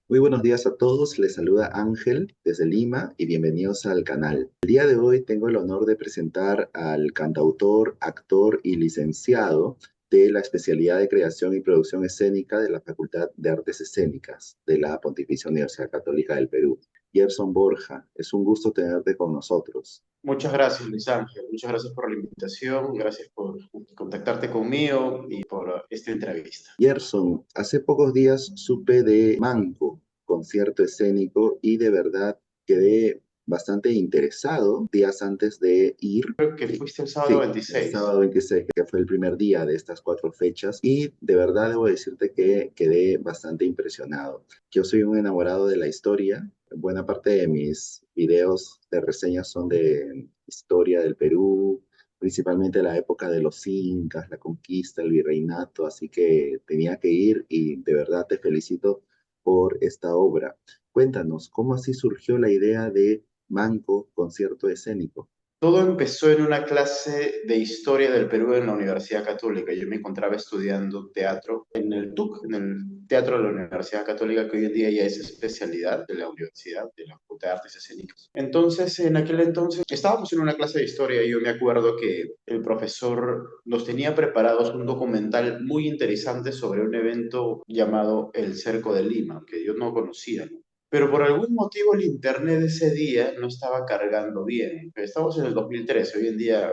Muy buenos días a todos, les saluda Ángel desde Lima y bienvenidos al canal. El día de hoy tengo el honor de presentar al cantautor, actor y licenciado de la especialidad de creación y producción escénica de la Facultad de Artes Escénicas de la Pontificia Universidad Católica del Perú. Gerson Borja, es un gusto tenerte con nosotros. Muchas gracias, Luis Ángel. Muchas gracias por la invitación. Gracias por contactarte conmigo y por esta entrevista. Gerson, hace pocos días supe de Manco, concierto escénico, y de verdad quedé bastante interesado días antes de ir. Creo que fuiste el sábado Sí, el 26. sábado 26, que fue el primer día de estas cuatro fechas, y de verdad debo decirte que quedé bastante impresionado. Yo soy un enamorado de la historia. Buena parte de mis videos de reseñas son de historia del Perú, principalmente la época de los incas, la conquista, el virreinato, así que tenía que ir y de verdad te felicito por esta obra. Cuéntanos, ¿cómo así surgió la idea de Manco Concierto Escénico? Todo empezó en una clase de historia del Perú en la Universidad Católica. Yo me encontraba estudiando teatro en el TUC, en el Teatro de la Universidad Católica, que hoy en día ya es especialidad de la universidad, de la Facultad de Artes Escénicas. Entonces, en aquel entonces, estábamos en una clase de historia y yo me acuerdo que el profesor nos tenía preparados un documental muy interesante sobre un evento llamado el Cerco de Lima, que yo no conocía, ¿no? Pero por algún motivo el internet de ese día no estaba cargando bien. Estamos en el 2013, hoy en día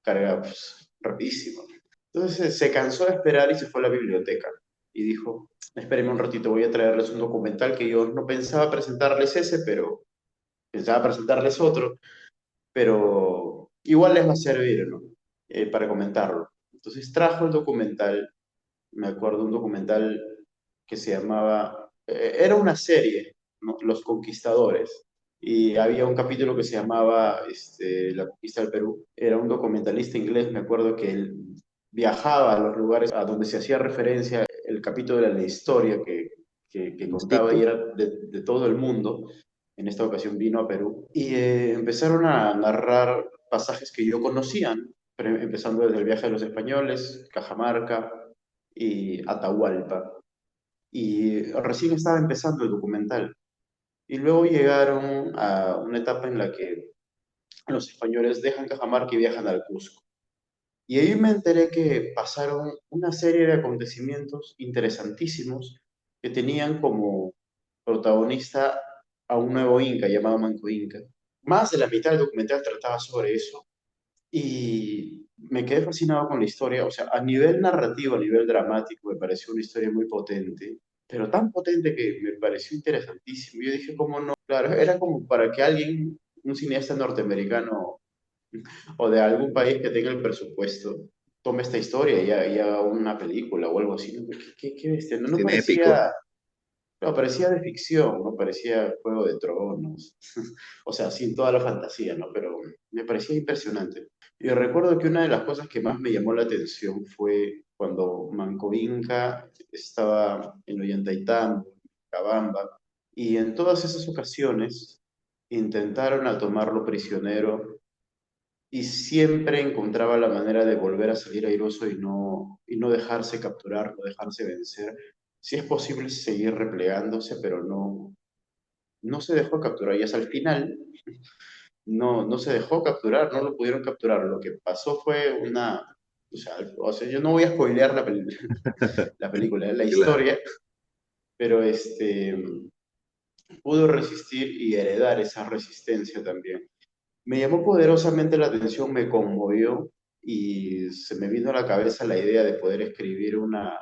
carga rapidísimo. Entonces se cansó de esperar y se fue a la biblioteca y dijo, espérenme un ratito, voy a traerles un documental que yo no pensaba presentarles ese, pero pensaba presentarles otro, pero igual les va a servir, ¿no? Para comentarlo. Entonces trajo el documental, me acuerdo un documental que se llamaba, era una serie, ¿no? Los Conquistadores, y había un capítulo que se llamaba La conquista del Perú. Era un documentalista inglés, me acuerdo que él viajaba a los lugares a donde se hacía referencia, el capítulo de la historia que In contaba y situ. era de todo el mundo. En esta ocasión vino a Perú y empezaron a narrar pasajes que yo conocía, ¿no? Empezando desde el viaje de los españoles, Cajamarca y Atahualpa, y recién estaba empezando el documental. Y luego llegaron a una etapa en la que los españoles dejan Cajamarca y viajan al Cusco. Y ahí me enteré que pasaron una serie de acontecimientos interesantísimos que tenían como protagonista a un nuevo Inca llamado Manco Inca. Más de la mitad del documental trataba sobre eso y me quedé fascinado con la historia. O sea, a nivel narrativo, a nivel dramático, me pareció una historia muy potente, pero tan potente que me pareció interesantísimo. Yo dije, ¿cómo no? Claro, era como para que alguien, un cineasta norteamericano o de algún país que tenga el presupuesto, tome esta historia y haga una película o algo así. ¿No? ¿Qué bestia? No, no Cine épico. parecía, no, parecía de ficción, no parecía Juego de Tronos, o sea, sin toda la fantasía, ¿no? Pero me parecía impresionante. Y recuerdo que una de las cosas que más me llamó la atención fue cuando Manco Inca estaba en Ollantaytambo, en Cabamba, y en todas esas ocasiones intentaron a tomarlo prisionero y siempre encontraba la manera de volver a salir airoso y no dejarse capturar, no dejarse vencer. Si es posible seguir replegándose, pero no se dejó capturar. Y hasta el final no se dejó capturar, no lo pudieron capturar. Lo que pasó fue o sea, yo no voy a spoilear la película, la Claro. historia, pero pudo resistir y heredar esa resistencia también. Me llamó poderosamente la atención, me conmovió y se me vino a la cabeza la idea de poder escribir una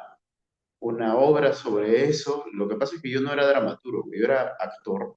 obra sobre eso. Lo que pasa es que yo no era dramaturgo, yo era actor,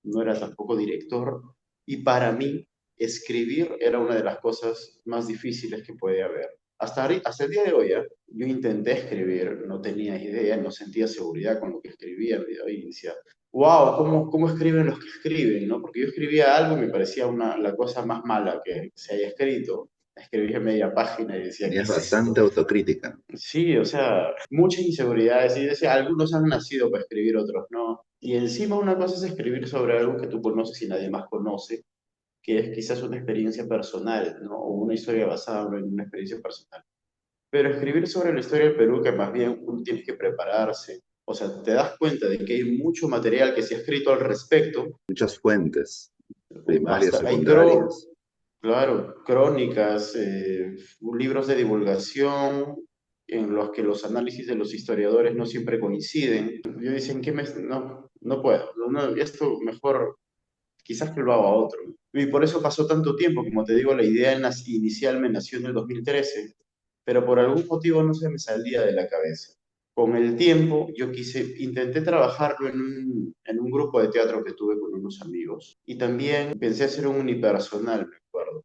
no era tampoco director, y para mí escribir era una de las cosas más difíciles que puede haber. Hasta el día de hoy, ¿eh? Yo intenté escribir, no tenía idea, no sentía seguridad con lo que escribía, y decía, wow, ¿cómo escriben los que escriben? ¿No? Porque yo escribía algo y me parecía la cosa más mala que se haya escrito. Escribía media página y decía, ¿qué Tenías es esto? bastante autocrítica. Sí, o sea, mucha inseguridad. Y decía, algunos han nacido para escribir, otros no. Y encima una cosa es escribir sobre algo que tú conoces y nadie más conoce, que es quizás una experiencia personal, ¿no? O una historia basada en una experiencia personal. Pero escribir sobre la historia del Perú, que más bien uno tiene que prepararse, O sea, te das cuenta de que hay mucho material que se ha escrito al respecto, Muchas fuentes, primarias, hasta secundarias. claro, crónicas, libros de divulgación en los que los análisis de los historiadores no siempre coinciden. Yo dicen que no, no puedo, esto mejor quizás que lo haga otro. Y por eso pasó tanto tiempo, como te digo, la idea inicial me nació en el 2013, pero por algún motivo no se me salía de la cabeza. Con el tiempo, intenté trabajarlo en un grupo de teatro que tuve con unos amigos y también pensé hacer un unipersonal, me acuerdo.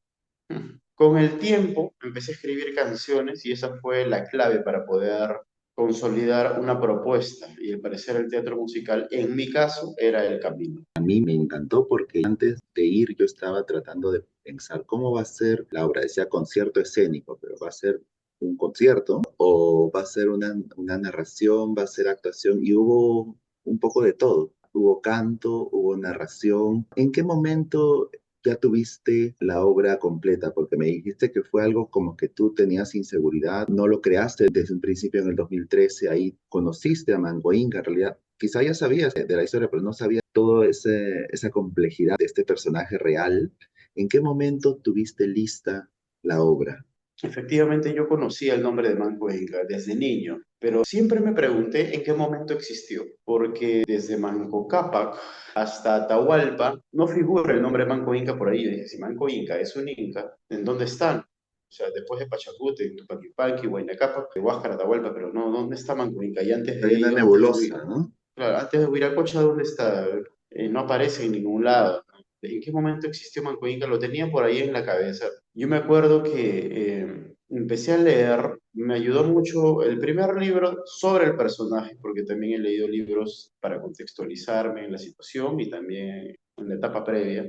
Con el tiempo empecé a escribir canciones y esa fue la clave para poder consolidar una propuesta y al parecer el teatro musical, en mi caso, era el camino. A mí me encantó porque antes de ir yo estaba tratando de pensar cómo va a ser la obra. Decía concierto escénico, pero va a ser un concierto o va a ser una narración, va a ser actuación y hubo un poco de todo. Hubo canto, hubo narración. ¿En qué momento ya tuviste la obra completa? Porque me dijiste que fue algo como que tú tenías inseguridad, no lo creaste desde un principio en el 2013, ahí conociste a Mango Inca, en realidad quizá ya sabías de la historia, pero no sabías toda esa complejidad de este personaje real. ¿En qué momento tuviste lista la obra? Efectivamente, yo conocía el nombre de Manco Inca desde niño, pero siempre me pregunté en qué momento existió, porque desde Manco Cápac hasta Atahualpa no figura el nombre Manco Inca por ahí. Yo dije, si Manco Inca es un Inca, ¿en dónde están? O sea, después de Pachacute, Tupaquipanqui, Huayna Cápac, Huáscar, Atahualpa, pero no, ¿dónde está Manco Inca? Y antes Hay de una ello, nebulosa, ¿no? claro, antes de Huiracocha, ¿dónde está? No aparece en ningún lado. ¿En qué momento existió Manco Inca? Lo tenía por ahí en la cabeza. Yo me acuerdo que empecé a leer, me ayudó mucho el primer libro sobre el personaje, porque también he leído libros para contextualizarme en la situación y también en la etapa previa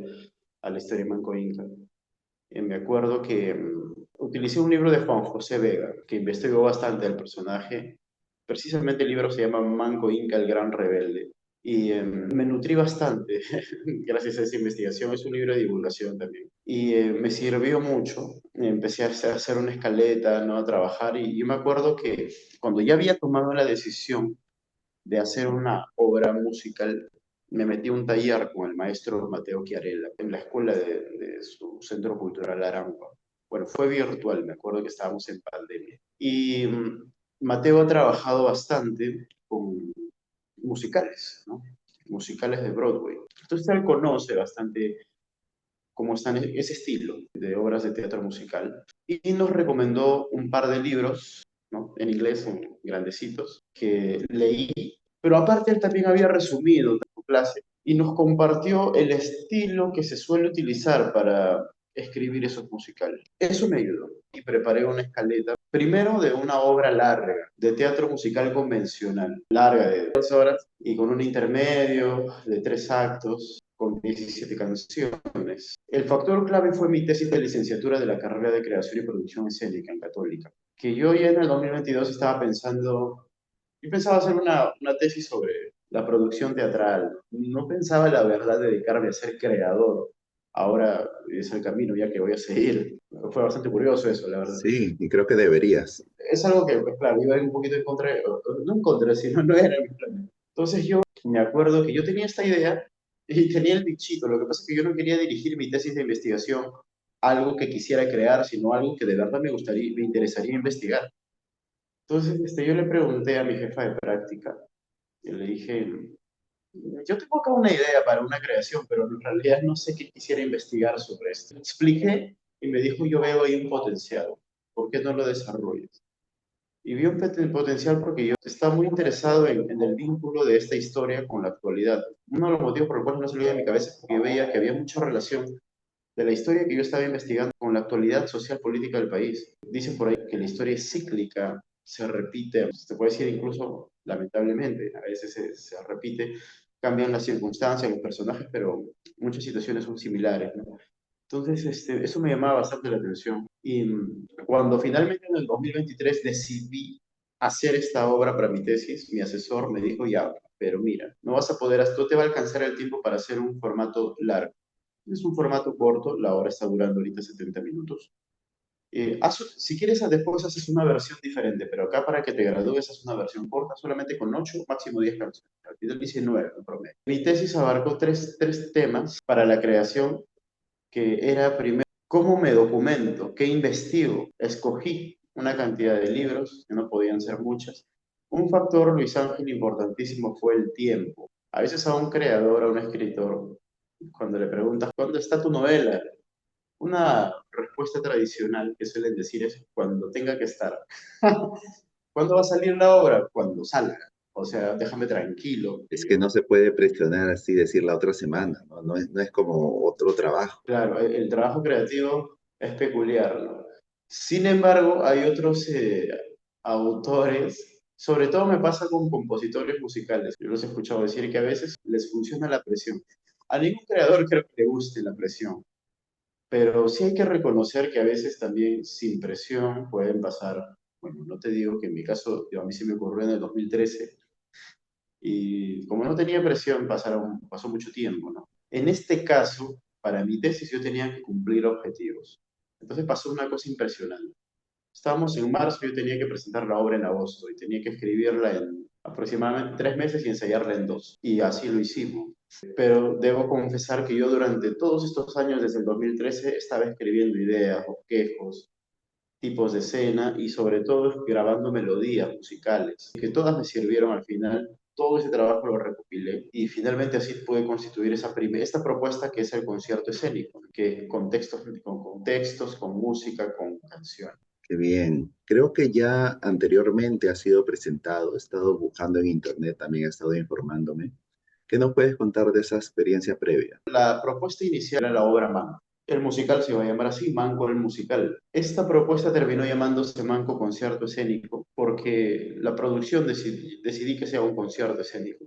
a la historia de Manco Inca. Me acuerdo que utilicé un libro de Juan José Vega, que investigó bastante el personaje. Precisamente el libro se llama Manco Inca, el Gran Rebelde. Y me nutrí bastante gracias a esa investigación. Es un libro de divulgación también. Y me sirvió mucho. Empecé a hacer una escaleta, ¿no? A trabajar. Y yo me acuerdo que cuando ya había tomado la decisión de hacer una obra musical, me metí a un taller con el maestro Mateo Chiarella en la escuela de su centro cultural Arampa. Bueno, fue virtual, me acuerdo que estábamos en pandemia. Y Mateo ha trabajado bastante con musicales, ¿no? Musicales de Broadway. Entonces él conoce bastante cómo están ese estilo de obras de teatro musical y nos recomendó un par de libros, ¿no? En inglés, en grandecitos, que leí, pero aparte él también había resumido su clase y nos compartió el estilo que se suele utilizar para escribir esos musicales. Eso me ayudó y preparé una escaleta, primero de una obra larga, de teatro musical convencional, larga de 2 horas y con un intermedio de 3 actos, con 17 canciones. El factor clave fue mi tesis de licenciatura de la carrera de creación y producción escénica en Católica, que yo ya en el 2022 estaba pensando, yo pensaba hacer una tesis sobre la producción teatral. No pensaba, la verdad, dedicarme a ser creador. Ahora es el camino ya que voy a seguir. Fue bastante curioso eso, la verdad. Sí, y creo que deberías. Es algo que, pues, claro, iba un poquito en contra, no en contra, sino no era mi plan. Entonces yo me acuerdo que yo tenía esta idea y tenía el bichito. Lo que pasa es que yo no quería dirigir mi tesis de investigación a algo que quisiera crear, sino algo que de verdad me gustaría, me interesaría investigar. Entonces yo le pregunté a mi jefa de práctica, y le dije, yo tengo acá una idea para una creación, pero en realidad no sé qué quisiera investigar sobre esto. Le expliqué y me dijo, yo veo ahí un potencial, ¿por qué no lo desarrollas? Y vi un potencial porque yo estaba muy interesado en el vínculo de esta historia con la actualidad. Uno de los motivos por los cuales no salía de mi cabeza es porque yo veía que había mucha relación de la historia que yo estaba investigando con la actualidad social política del país. Dicen por ahí que la historia es cíclica, se repite, se puede decir incluso lamentablemente, a veces se repite, cambian las circunstancias, los personajes, pero muchas situaciones son similares, ¿no? Entonces, eso me llamaba bastante la atención. Y cuando finalmente en el 2023 decidí hacer esta obra para mi tesis, mi asesor me dijo, ya, pero mira, no vas a poder, no te va a alcanzar el tiempo para hacer un formato largo. Es un formato corto, la obra está durando ahorita 70 minutos. Si quieres, después haces una versión diferente, pero acá para que te gradúes es una versión corta, solamente con 8, máximo 10 canciones. Al final hice 9 en promedio. Mi tesis abarcó tres temas para la creación, que era primero cómo me documento, qué investigo. Escogí una cantidad de libros, que no podían ser muchas. Un factor, Luis Ángel, importantísimo fue el tiempo. A veces a un creador, a un escritor, cuando le preguntas, ¿cuándo está tu novela? Una respuesta tradicional que suelen decir es cuando tenga que estar. ¿Cuándo va a salir la obra? Cuando salga. O sea, déjame tranquilo. Es que no se puede presionar así, decir la otra semana, ¿no? No es como otro trabajo. Claro, el trabajo creativo es peculiar, ¿no? Sin embargo, hay otros autores, sobre todo me pasa con compositores musicales. Yo los he escuchado decir que a veces les funciona la presión. A ningún creador creo que le guste la presión, pero sí hay que reconocer que a veces también sin presión pueden pasar, bueno, no te digo que en mi caso, a mí se me ocurrió en el 2013 y como no tenía presión pasó mucho tiempo, ¿no? En este caso, para mi tesis yo tenía que cumplir objetivos. Entonces pasó una cosa impresionante. Estábamos en marzo, yo tenía que presentar la obra en agosto y tenía que escribirla en aproximadamente 3 meses y ensayarla en 2. Y así lo hicimos. Pero debo confesar que yo durante todos estos años, desde el 2013, estaba escribiendo ideas, bosquejos, tipos de escena y sobre todo grabando melodías musicales, que todas me sirvieron al final. Todo ese trabajo lo recopilé y finalmente así pude constituir esta propuesta que es el concierto escénico, que con contextos, con música, con canción. Qué bien. Creo que ya anteriormente ha sido presentado, he estado buscando en internet, también he estado informándome. ¿Qué nos puedes contar de esa experiencia previa? La propuesta inicial era la obra Manco. El musical se iba a llamar así, Manco el musical. Esta propuesta terminó llamándose Manco Concierto Escénico porque la producción decidí que sea un concierto escénico.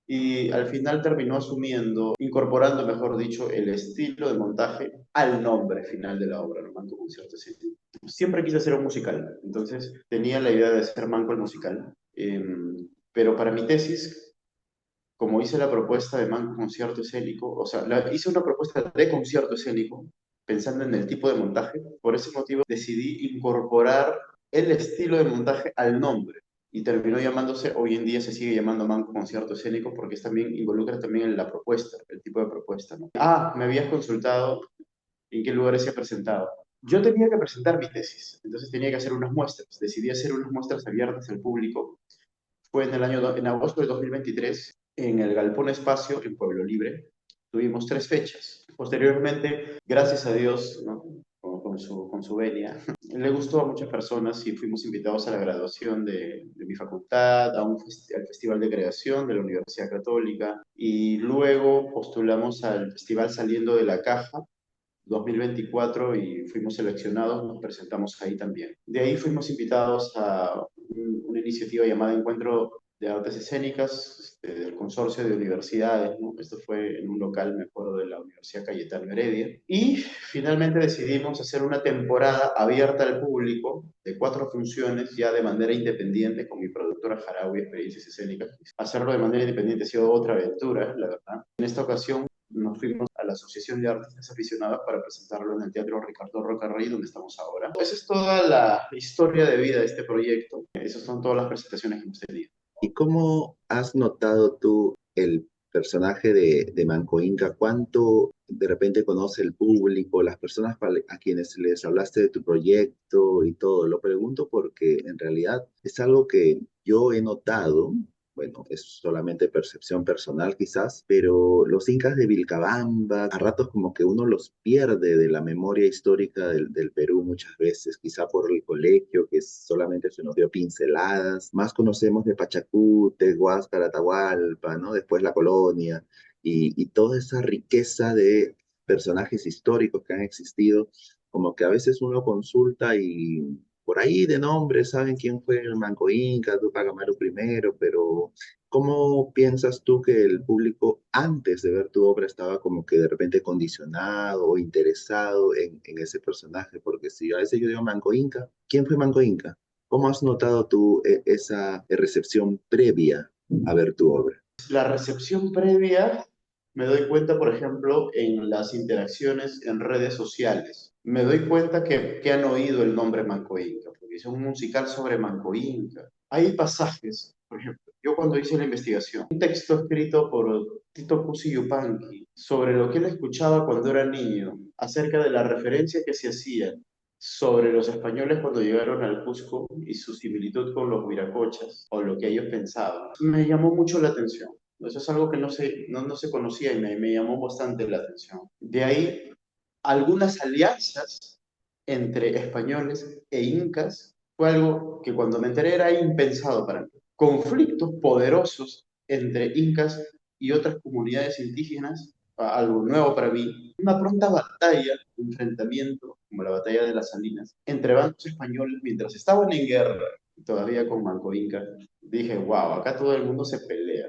Y al final terminó asumiendo, incorporando, mejor dicho, el estilo de montaje al nombre final de la obra, ¿no? Manco Concierto Escénico. Siempre quise hacer un musical, entonces tenía la idea de hacer Manco el musical. Pero para mi tesis, como hice la propuesta de Manco Concierto Escénico, o sea, hice una propuesta de concierto escénico, pensando en el tipo de montaje, por ese motivo decidí incorporar el estilo de montaje al nombre y terminó llamándose, hoy en día se sigue llamando Manco Concierto Escénico porque involucra también en la propuesta, el tipo de propuesta, ¿no? Ah, me habías consultado en qué lugares se ha presentado. Yo tenía que presentar mi tesis, entonces tenía que hacer unas muestras. Decidí hacer unas muestras abiertas al público. Fue en agosto de 2023 en el Galpón Espacio en Pueblo Libre. Tuvimos 3 fechas. Posteriormente, gracias a Dios, ¿no? con su venia, le gustó a muchas personas y fuimos invitados a la graduación de mi facultad, al Festival de Creación de la Universidad Católica y luego postulamos al Festival Saliendo de la Caja 2024 y fuimos seleccionados, nos presentamos ahí también. De ahí fuimos invitados a una iniciativa llamada Encuentro de Artes Escénicas del Consorcio de Universidades, ¿no? Esto fue en un local, me acuerdo, de la Universidad Cayetano Heredia. Y finalmente decidimos hacer una temporada abierta al público de 4 funciones ya de manera independiente con mi productora Jaraui Experiencias Escénicas. Hacerlo de manera independiente ha sido otra aventura, la verdad. En esta ocasión nos fuimos a la Asociación de Artistas Aficionados para presentarlo en el Teatro Ricardo Rocarrey, donde estamos ahora. Esa es toda la historia de vida de este proyecto. Esas son todas las presentaciones que hemos tenido. ¿Y cómo has notado tú el personaje de Manco Inca? ¿Cuánto de repente conoce el público, las personas a quienes les hablaste de tu proyecto y todo? Lo pregunto porque en realidad es algo que yo he notado. Bueno, es solamente percepción personal quizás, pero los incas de Vilcabamba, a ratos como que uno los pierde de la memoria histórica del Perú muchas veces, quizá por el colegio que solamente se nos dio pinceladas. Más conocemos de Pachacútec, Huáscar, Atahualpa, ¿no? Después la colonia y toda esa riqueza de personajes históricos que han existido, como que a veces uno consulta y por ahí de nombre saben quién fue el Manco Inca, Tupac Amaru primero, pero ¿cómo piensas tú que el público antes de ver tu obra estaba como que de repente condicionado o interesado en ese personaje? Porque si a veces yo digo Manco Inca, ¿quién fue Manco Inca? ¿Cómo has notado tú esa recepción previa a ver tu obra? La recepción previa me doy cuenta, por ejemplo, en las interacciones en redes sociales. me doy cuenta que han oído el nombre Manco Inca, porque es un musical sobre Manco Inca. Hay pasajes, por ejemplo, yo cuando hice la investigación, un texto escrito por Tito Cusi Yupanqui sobre lo que él escuchaba cuando era niño, acerca de la referencia que se hacía sobre los españoles cuando llegaron al Cusco y su similitud con los huiracochas, o lo que ellos pensaban, me llamó mucho la atención. Eso es algo que no se conocía y me llamó bastante la atención. De ahí algunas alianzas entre españoles e incas fue algo que cuando me enteré era impensado para mí. Conflictos poderosos entre incas y otras comunidades indígenas, algo nuevo para mí. Una pronta batalla, enfrentamiento, como la batalla de las Salinas, entre bandos españoles mientras estaban en guerra, todavía con Manco Inca. Dije, wow, acá todo el mundo se pelea.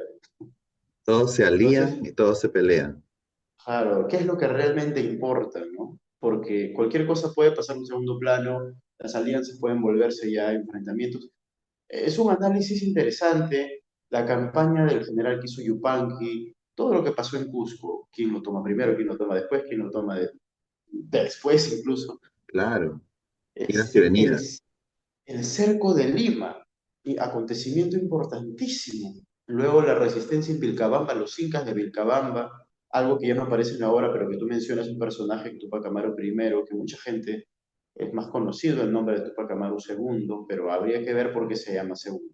Todos se Entonces, alían y todos se pelean. claro, ¿qué es lo que realmente importa, no? Porque cualquier cosa puede pasar a un segundo plano, las alianzas pueden volverse ya enfrentamientos. Es un análisis interesante, la campaña del general Kisu Yupanqui, todo lo que pasó en Cusco, quién lo toma primero, quién lo toma después, quién lo toma después incluso, Claro, idas y este, venidas. el cerco de Lima, y acontecimiento importantísimo. Luego la resistencia en Vilcabamba, los incas de Vilcabamba, algo que ya no aparece en ahora, pero que tú mencionas un personaje, Tupac Amaru I, que mucha gente es más conocido el nombre de Tupac Amaru II, pero habría que ver por qué se llama segundo.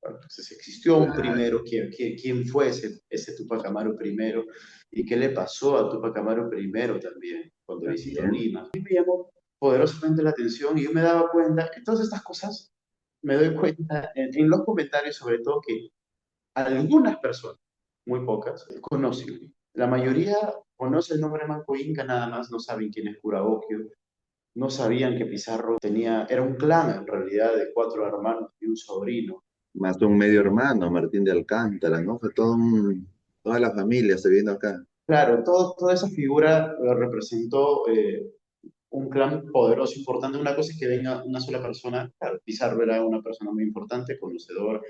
Entonces, existió un Claro, primero, ¿quién fue ese Tupac Amaru I? ¿Y qué le pasó a Tupac Amaru I también cuando visitó también. Lima? A mí me llamó poderosamente la atención y yo me daba cuenta, en todas estas cosas, me doy cuenta en los comentarios sobre todo que algunas personas, muy pocas, conocen. La mayoría conoce el nombre Manco Inca, nada más no saben quién es Curaoquio, no sabían que Pizarro era un clan en realidad de cuatro hermanos y un sobrino. Más un medio hermano, Martín de Alcántara, ¿no? Fue toda la familia se vino acá. Claro, toda esa figura representó un clan poderoso, importante. Una cosa es que venga una sola persona. Claro, Pizarro era una persona muy importante, conocedor,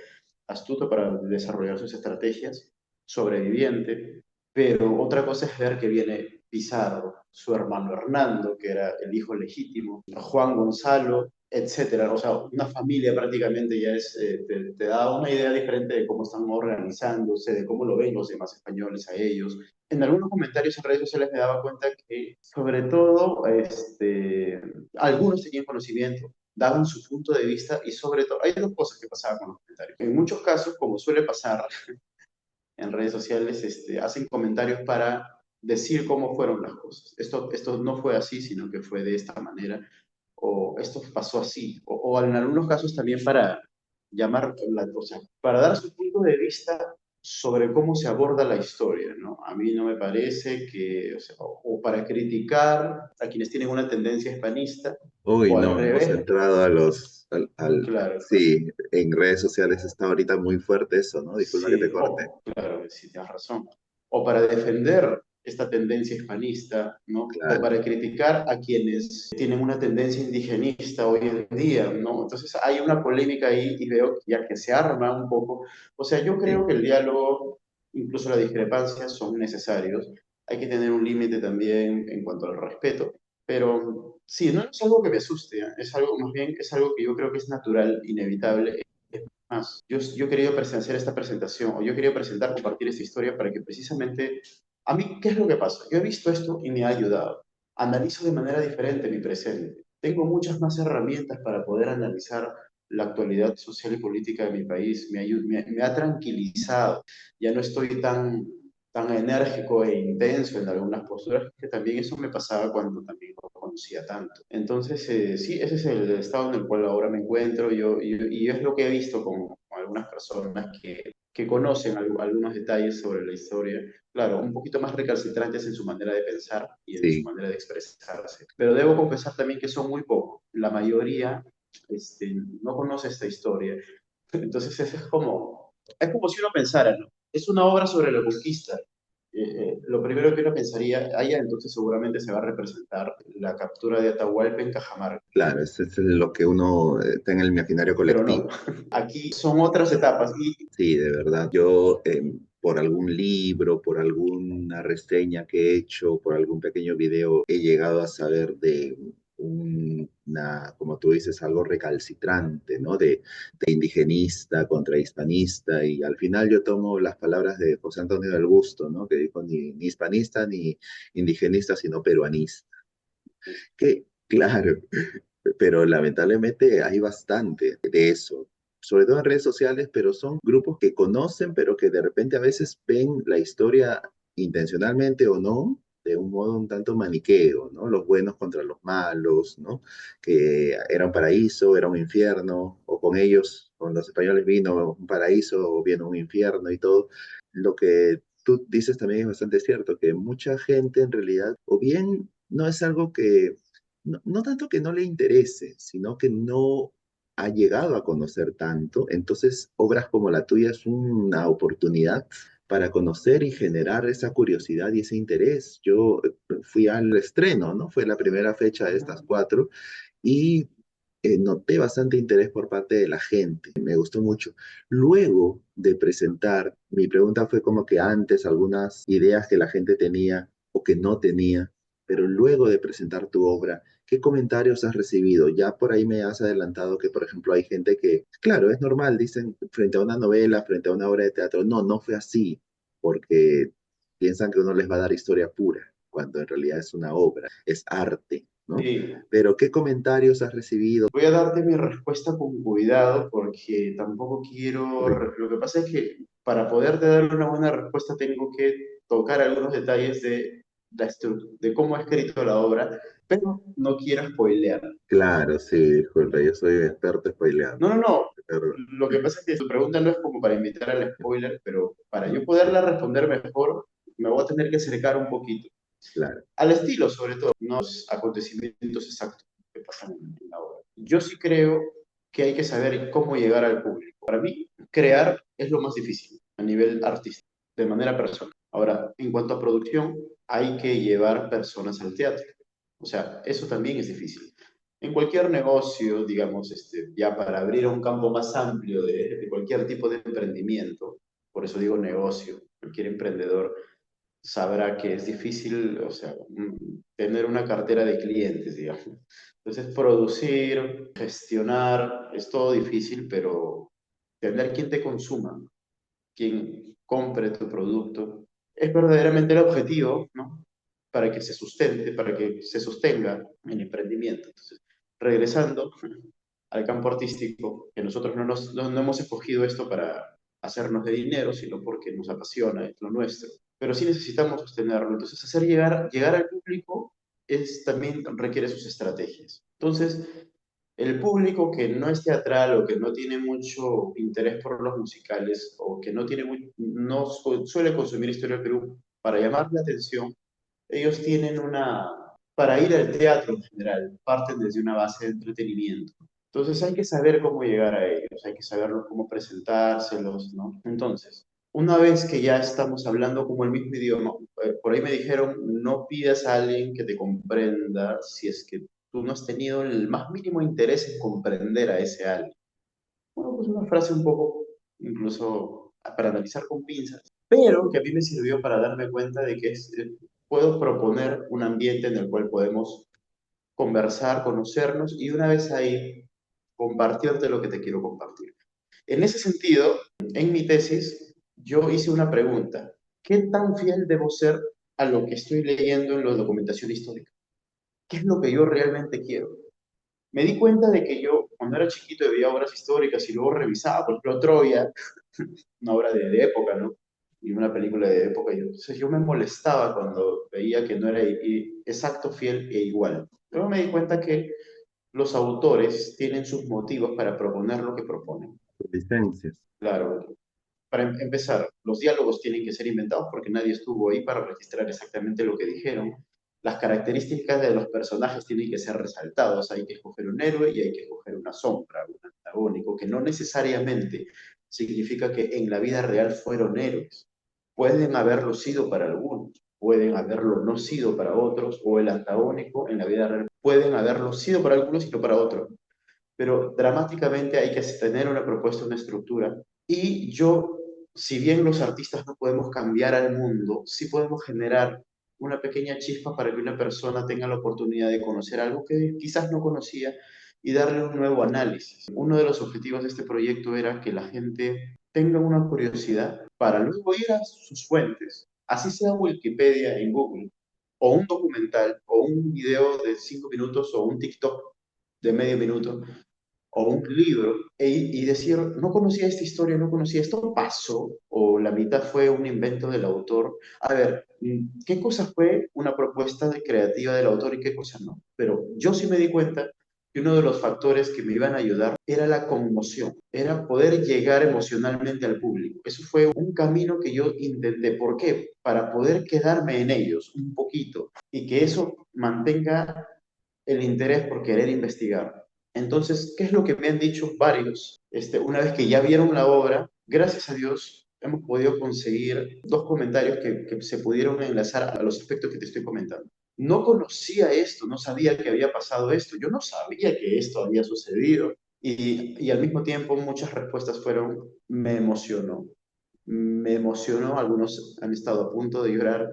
astuto para desarrollar sus estrategias, sobreviviente. Pero otra cosa es ver que viene Pizarro, su hermano Hernando, que era el hijo legítimo, Juan Gonzalo, etcétera. O sea, una familia prácticamente ya te da una idea diferente de cómo están organizándose, de cómo lo ven los demás españoles a ellos. En algunos comentarios en redes sociales me daba cuenta que, sobre todo, algunos tenían conocimiento, daban su punto de vista y sobre todo, hay dos cosas que pasaban con los comentarios. En muchos casos, como suele pasar en redes sociales, hacen comentarios para decir cómo fueron las cosas. Esto no fue así, sino que fue de esta manera, o esto pasó así, o en algunos casos también para llamar, o sea, para dar su punto de vista sobre cómo se aborda la historia, ¿no? A mí no me parece que, o sea, o para criticar a quienes tienen una tendencia hispanista, Uy, o al no, hemos revés, entrado a claro, claro. sí, en redes sociales está ahorita muy fuerte eso, ¿no? Disculpa que te Sí, corte. claro, sí, tienes razón. O para defender esta tendencia hispanista, ¿no? O Claro, para criticar a quienes tienen una tendencia indigenista hoy en día, ¿no? Entonces hay una polémica ahí y veo ya que se arma un poco. O sea, yo creo sí, que el diálogo, incluso las discrepancias, son necesarios. Hay que tener un límite también en cuanto al respeto. Pero sí, no es algo que me asuste, ¿eh? Es algo, más bien, es algo que yo creo que es natural, inevitable más. Yo he querido presenciar esta presentación, o yo he querido presentar, compartir esta historia para que precisamente, a mí, ¿qué es lo que pasa? Yo he visto esto y me ha ayudado. Analizo de manera diferente mi presente. Tengo muchas más herramientas para poder analizar la actualidad social y política de mi país. Me ha tranquilizado. Ya no estoy tan enérgico e intenso en algunas posturas, que también eso me pasaba cuando también no conocía tanto. Entonces, sí, ese es el estado en el cual ahora me encuentro y es lo que he visto con algunas personas que conocen algunos detalles sobre la historia, claro, un poquito más recalcitrantes en su manera de pensar y en su sí. manera de expresarse. Pero debo confesar también que son muy pocos. La mayoría no conoce esta historia. Entonces, es como si uno pensara, ¿no? Es una obra sobre la conquista. Lo primero que uno pensaría, allá entonces seguramente se va a representar la captura de Atahualpa en Cajamarca, Claro, eso es lo que uno está en el imaginario pero no, colectivo. aquí son otras etapas y Sí, de verdad. Yo, por algún libro, por alguna reseña que he hecho, por algún pequeño video, he llegado a saber de como tú dices, algo recalcitrante, ¿no? De indigenista contra hispanista, y al final yo tomo las palabras de José Antonio del Busto, ¿no? Que dijo ni hispanista ni indigenista, sino peruanista. Que, claro, pero lamentablemente hay bastante de eso, sobre todo en redes sociales, pero son grupos que conocen, pero que de repente a veces ven la historia intencionalmente o no, de un modo un tanto maniqueo, ¿no? Los buenos contra los malos, ¿no? Que era un paraíso, era un infierno, o con ellos, con los españoles vino un paraíso o vino un infierno y todo. Lo que tú dices también es bastante cierto, que mucha gente en realidad, o bien no es algo que no tanto que no le interese, sino que no ha llegado a conocer tanto. Entonces, obras como la tuya es una oportunidad para conocer y generar esa curiosidad y ese interés. Yo fui al estreno, ¿no? Fue la primera fecha de estas cuatro y noté bastante interés por parte de la gente, me gustó mucho. Luego de presentar, mi pregunta fue como que antes algunas ideas que la gente tenía o que no tenía, pero luego de presentar tu obra, ¿qué comentarios has recibido? Ya por ahí me has adelantado que, por ejemplo, hay gente que, claro, es normal, dicen frente a una novela, frente a una obra de teatro, no, no fue así, porque piensan que uno les va a dar historia pura, cuando en realidad es una obra, es arte, ¿no? Sí, Pero ¿qué comentarios has recibido? voy a darte mi respuesta con cuidado porque tampoco quiero... Lo que pasa es que para poderte dar una buena respuesta tengo que tocar algunos detalles de, de cómo he escrito la obra, pero no quiero spoilear. Claro, sí, disculpa, yo soy experto spoileando. No, no, no. Pero, Lo que pasa es que tu pregunta no es como para invitar al spoiler, pero para yo poderla responder mejor, me voy a tener que acercar un poquito. claro, Al estilo, sobre todo, no los acontecimientos exactos que pasan en la obra. Yo sí creo que hay que saber cómo llegar al público. Para mí, crear es lo más difícil a nivel artístico, de manera personal. Ahora, en cuanto a producción, hay que llevar personas al teatro. O sea, eso también es difícil. En cualquier negocio, digamos, ya para abrir un campo más amplio de cualquier tipo de emprendimiento, por eso digo negocio, cualquier emprendedor sabrá que es difícil, o sea, tener una cartera de clientes, digamos. Entonces, producir, gestionar, es todo difícil, pero tener quien te consuma, quien compre tu producto, es verdaderamente el objetivo, ¿no? Para que se sustente, para que se sostenga el emprendimiento. Entonces, regresando al campo artístico, que nosotros no hemos escogido esto para hacernos de dinero, sino porque nos apasiona, es lo nuestro. Pero sí necesitamos sostenerlo. Entonces, llegar al público también requiere sus estrategias. Entonces, el público que no es teatral o que no tiene mucho interés por los musicales o que no suele consumir historia del Perú, para llamar la atención, ellos tienen para ir al teatro en general, parten desde una base de entretenimiento. Entonces hay que saber cómo llegar a ellos, hay que saberlos cómo presentárselos, ¿no? Entonces, una vez que ya estamos hablando como el mismo idioma, por ahí me dijeron, no pidas a alguien que te comprenda si es que tú no has tenido el más mínimo interés en comprender a ese alguien. Bueno, pues una frase un poco, incluso para analizar con pinzas, pero que a mí me sirvió para darme cuenta de que puedo proponer un ambiente en el cual podemos conversar, conocernos y una vez ahí compartirte lo que te quiero compartir. En ese sentido, en mi tesis, yo hice una pregunta. ¿Qué tan fiel debo ser a lo que estoy leyendo en la documentación histórica? ¿Qué es lo que yo realmente quiero? Me di cuenta de que yo, cuando era chiquito, veía obras históricas y luego revisaba, por ejemplo, Troya, una obra de época, ¿no? Y una película de época. Entonces yo me molestaba cuando veía que no era exacto, fiel e igual. Luego me di cuenta que los autores tienen sus motivos para proponer lo que proponen. licencias. Claro, para empezar, los diálogos tienen que ser inventados porque nadie estuvo ahí para registrar exactamente lo que dijeron. Las características de los personajes tienen que ser resaltados. Hay que escoger un héroe y hay que escoger una sombra, un antagónico, que no necesariamente significa que en la vida real fueron héroes. Pueden haberlo sido para algunos, pueden haberlo no sido para otros, o el antagónico en la vida real pueden haberlo sido para algunos y no para otros. Pero dramáticamente hay que tener una propuesta, una estructura. Y yo si bien los artistas no podemos cambiar al mundo, sí podemos generar una pequeña chispa para que una persona tenga la oportunidad de conocer algo que quizás no conocía y darle un nuevo análisis. Uno de los objetivos de este proyecto era que la gente tenga una curiosidad para luego ir a sus fuentes, así sea Wikipedia en Google, o un documental, o un video de 5 minutos, o un TikTok de medio minuto, o un libro y decir, no conocía esta historia, no conocía esto, pasó, o la mitad fue un invento del autor. A ver, ¿qué cosa fue una propuesta creativa del autor y qué cosa no? Pero yo sí me di cuenta que uno de los factores que me iban a ayudar era la conmoción, era poder llegar emocionalmente al público. Eso fue un camino que yo intenté. ¿Por qué? Para poder quedarme en ellos un poquito y que eso mantenga el interés por querer investigar. Entonces, ¿qué es lo que me han dicho varios? Una vez que ya vieron la obra, gracias a Dios, hemos podido conseguir dos comentarios que se pudieron enlazar a los aspectos que te estoy comentando. No conocía esto, no sabía que había pasado esto, yo no sabía que esto había sucedido y al mismo tiempo muchas respuestas fueron, me emocionó, algunos han estado a punto de llorar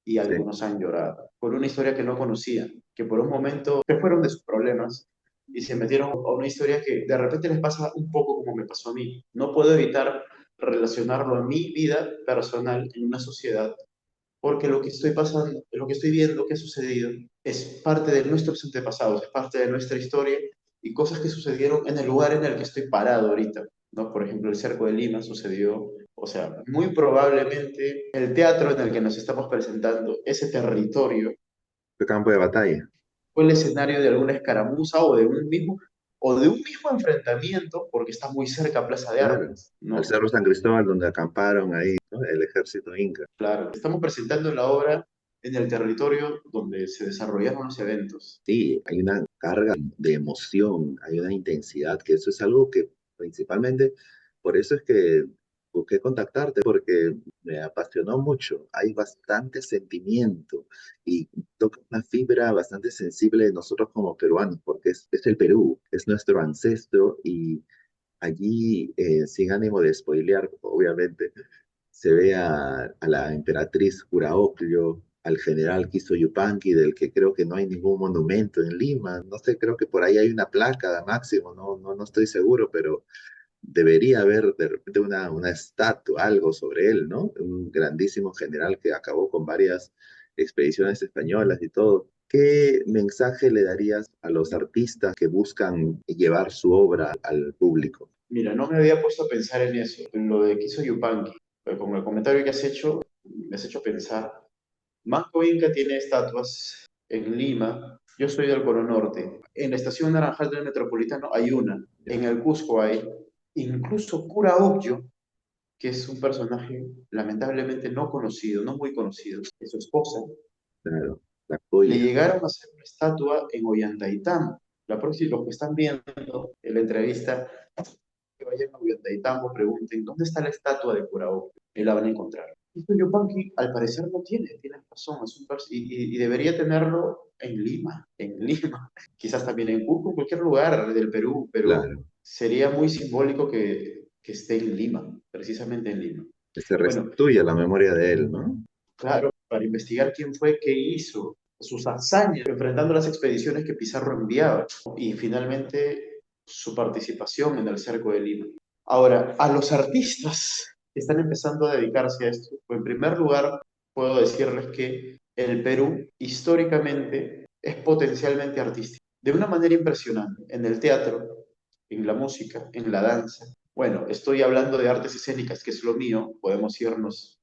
y Sí, algunos han llorado por una historia que no conocían, que por un momento se fueron de sus problemas y se metieron a una historia que de repente les pasa un poco como me pasó a mí. No puedo evitar relacionarlo a mi vida personal en una sociedad, porque lo que estoy pasando, lo que estoy viendo que ha sucedido es parte de nuestros antepasados, es parte de nuestra historia y cosas que sucedieron en el lugar en el que estoy parado ahorita, ¿no? Por ejemplo, el cerco de Lima sucedió, o sea, muy probablemente el teatro en el que nos estamos presentando, ese territorio, fue campo de batalla. fue el escenario de alguna escaramuza o de un mismo enfrentamiento, porque está muy cerca a Plaza de Claro, Armas, al ¿no? Cerro San Cristóbal, donde acamparon ahí, ¿no? El ejército inca. Claro, estamos presentando la obra en el territorio donde se desarrollaron los eventos. Sí, hay una carga de emoción, hay una intensidad, que eso es algo que principalmente, por eso es que busqué contactarte, porque me apasionó mucho. Hay bastante sentimiento y toca una fibra bastante sensible de nosotros como peruanos, porque es el Perú, es nuestro ancestro y allí, sin ánimo de spoilear, obviamente, se ve a la emperatriz Curaoclio, al general Kiso Yupanqui, del que creo que no hay ningún monumento en Lima. No sé, creo que por ahí hay una placa máximo, no estoy seguro, pero debería haber de repente una estatua, algo sobre él, ¿no? Un grandísimo general que acabó con varias expediciones españolas y todo. ¿Qué mensaje le darías a los artistas que buscan llevar su obra al público? Mira, no me había puesto a pensar en eso, en lo de Kiso Yupanqui, pero con el comentario que has hecho, me has hecho pensar. Manco Inca tiene estatuas en Lima, yo soy del Cono Norte, en la estación Naranjal del Metropolitano hay una, en el Cusco hay, incluso Cura Ocllo, que es un personaje lamentablemente no conocido, no muy conocido, de su esposa, Claro, la le joya, llegaron a hacer una estatua en Ollantaytambo. La próxima, los que están viendo en la entrevista, que vayan a Ollantaytambo, pregunten, ¿dónde está la estatua de Curahuasi? Y la van a encontrar. Esto Yupanqui, al parecer, no tiene razón, y debería tenerlo en Lima, en Lima. Quizás también en Cusco, en cualquier lugar del Perú, pero claro. sería muy simbólico que esté en Lima, precisamente en Lima. Que se Bueno, restituya la memoria de él, ¿no? claro, para investigar quién fue, qué hizo, sus hazañas, enfrentando las expediciones que Pizarro enviaba y finalmente su participación en el cerco de Lima. Ahora, a los artistas que están empezando a dedicarse a esto, pues en primer lugar puedo decirles que el Perú históricamente es potencialmente artístico, de una manera impresionante, en el teatro, en la música, en la danza. Bueno, estoy hablando de artes escénicas, que es lo mío, podemos irnos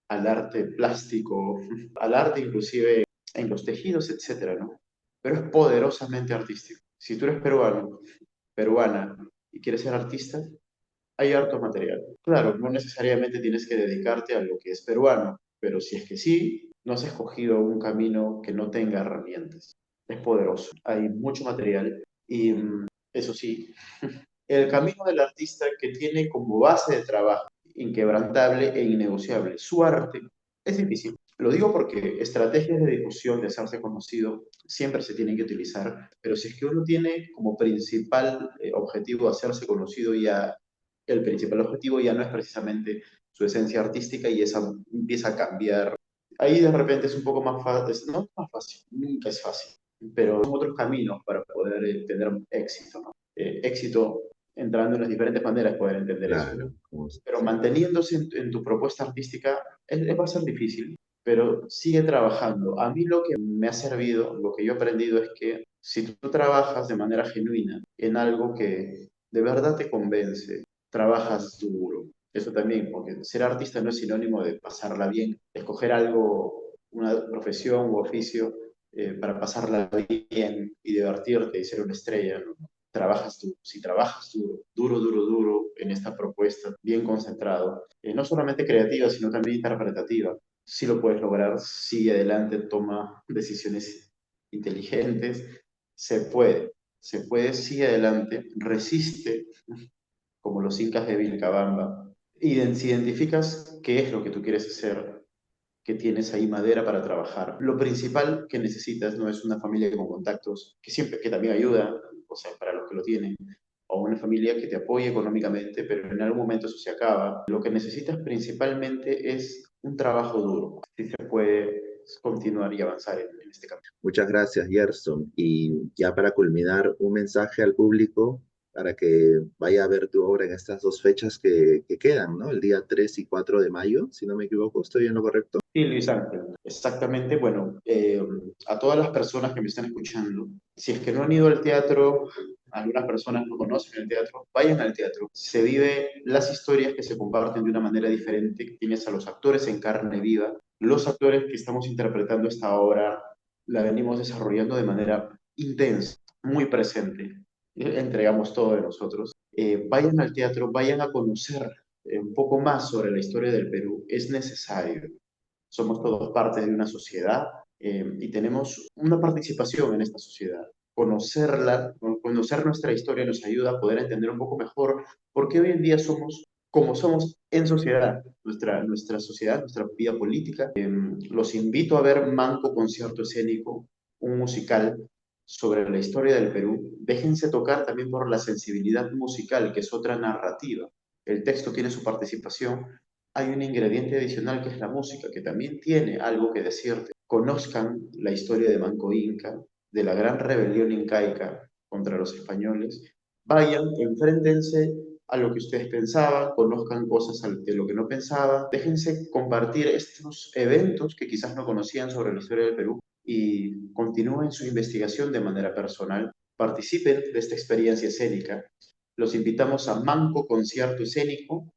al arte plástico, al arte inclusive en los tejidos, etcétera, ¿no? Pero es poderosamente artístico. Si tú eres peruano, peruana y quieres ser artista, hay harto material. Claro, no necesariamente tienes que dedicarte a lo que es peruano, pero si es que sí, no has escogido un camino que no tenga herramientas. Es poderoso, hay mucho material y eso sí, el camino del artista que tiene como base de trabajo inquebrantable e innegociable su arte es difícil. Lo digo porque estrategias de difusión, de hacerse conocido, siempre se tienen que utilizar, pero si es que uno tiene como principal objetivo hacerse conocido, ya el principal objetivo ya no es precisamente su esencia artística y esa empieza a cambiar. Ahí de repente es un poco más fácil, no más fácil, nunca es fácil, pero son otros caminos para poder tener éxito, ¿no? Éxito entrando en las diferentes maneras de poder entender eso. Claro, Pero sí, manteniéndose en tu propuesta artística va a ser difícil, pero sigue trabajando. A mí lo que me ha servido, lo que yo he aprendido es que si tú trabajas de manera genuina en algo que de verdad te convence, trabajas duro. Eso también, porque ser artista no es sinónimo de pasarla bien, escoger algo, una profesión u oficio para pasarla bien y divertirte y ser una estrella, ¿no? Trabajas tú, si trabajas duro, duro, duro, duro en esta propuesta, bien concentrado, no solamente creativa, sino también interpretativa, si lo puedes lograr, sigue adelante, toma decisiones inteligentes, se puede, sigue adelante, resiste, como los incas de Vilcabamba, y si identificas qué es lo que tú quieres hacer, que tienes ahí madera para trabajar. Lo principal que necesitas no es una familia con contactos, que siempre, que también ayuda, o sea, para los que lo tienen, o una familia que te apoye económicamente, pero en algún momento eso se acaba. Lo que necesitas principalmente es un trabajo duro, si se puede continuar y avanzar en este camino. muchas gracias, Gerson. Y ya para culminar, un mensaje al público para que vaya a ver tu obra en estas dos fechas que quedan, ¿no? El día 3 y 4 de mayo, si no me equivoco, ¿estoy en lo correcto? Sí, Luis Ángel, exactamente. Bueno, a todas las personas que me están escuchando, si es que no han ido al teatro, algunas personas no conocen el teatro, vayan al teatro. Se vive las historias que se comparten de una manera diferente. Tienes a los actores en carne viva. Los actores que estamos interpretando esta obra la venimos desarrollando de manera intensa, muy presente. Entregamos todo de nosotros. Vayan al teatro, vayan a conocer un poco más sobre la historia del Perú. Es necesario. Somos todos parte de una sociedad y tenemos una participación en esta sociedad. Conocerla, conocer nuestra historia nos ayuda a poder entender un poco mejor por qué hoy en día somos como somos en sociedad, nuestra sociedad, nuestra vida política. Los invito a ver Manco Concierto Escénico, un musical sobre la historia del Perú. Déjense tocar también por la sensibilidad musical, que es otra narrativa. El texto tiene su participación, hay un ingrediente adicional que es la música, que también tiene algo que decirte. Conozcan la historia de Manco Inca, de la gran rebelión incaica contra los españoles. Vayan, enfréntense a lo que ustedes pensaban, conozcan cosas de lo que no pensaban. Déjense compartir estos eventos que quizás no conocían sobre la historia del Perú y continúen su investigación de manera personal. Participen de esta experiencia escénica. Los invitamos a Manco Concierto Escénico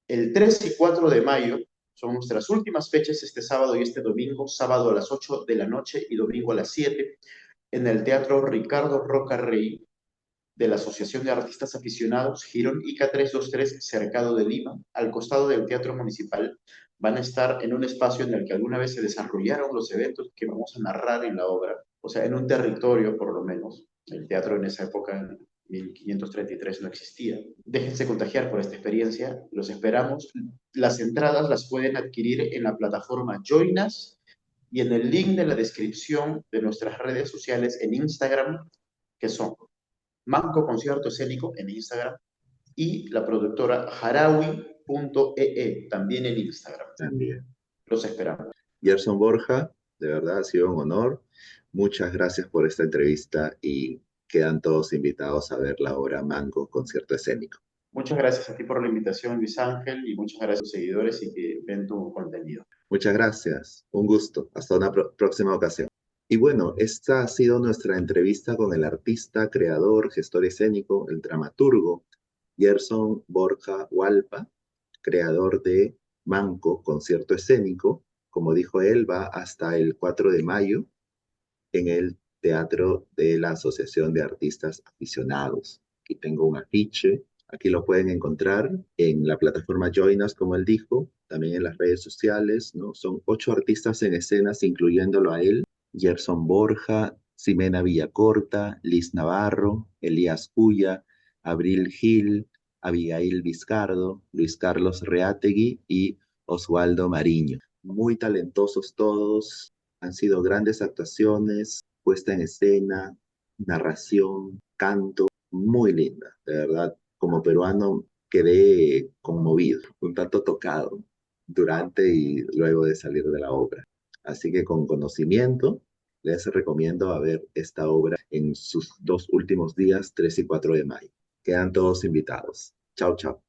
el 3 y 4 de mayo son nuestras últimas fechas este sábado y este domingo, sábado a las 8 de la noche y domingo a las 7, en el Teatro Ricardo Roca Rey de la Asociación de Artistas Aficionados, Girón ICA 323, Cercado de Lima, al costado del Teatro Municipal. Van a estar en un espacio en el que alguna vez se desarrollaron los eventos que vamos a narrar en la obra, o sea, en un territorio por lo menos. El teatro en esa época, en 1533, no existía. Déjense contagiar por esta experiencia, los esperamos. Las entradas las pueden adquirir en la plataforma Joinas y en el link de la descripción de nuestras redes sociales en Instagram, que son Manco Concierto Escénico en Instagram y la productora Harawi.ee también en Instagram. También. Los esperamos. Gerson Borja, de verdad ha sido un honor. Muchas gracias por esta entrevista y quedan todos invitados a ver la obra Mango, concierto escénico. Muchas gracias a ti por la invitación, Luis Ángel, y muchas gracias a tus seguidores y que ven tu contenido. Muchas gracias, un gusto. Hasta una próxima ocasión. Y bueno, esta ha sido nuestra entrevista con el artista, creador, gestor escénico, el dramaturgo Gerson Borja Hualpa, creador de Manco, concierto escénico. Como dijo él, va hasta el 4 de mayo en el Teatro de la Asociación de Artistas Aficionados. Aquí tengo un afiche, aquí lo pueden encontrar en la plataforma Join Us, como él dijo, también en las redes sociales, ¿no? Son 8 artistas en escenas, incluyéndolo a él, Gerson Borja, Ximena Villacorta, Liz Navarro, Elías Cuya, Abril Gil, Abigail Vizcardo, Luis Carlos Reategui y Oswaldo Mariño. Muy talentosos todos, han sido grandes actuaciones, puesta en escena, narración, canto, muy linda, de verdad. Como peruano quedé conmovido, un tanto tocado durante y luego de salir de la obra. Así que con conocimiento les recomiendo a ver esta obra en sus dos últimos días, 3 y 4 de mayo. Quedan todos invitados. Chao, chao.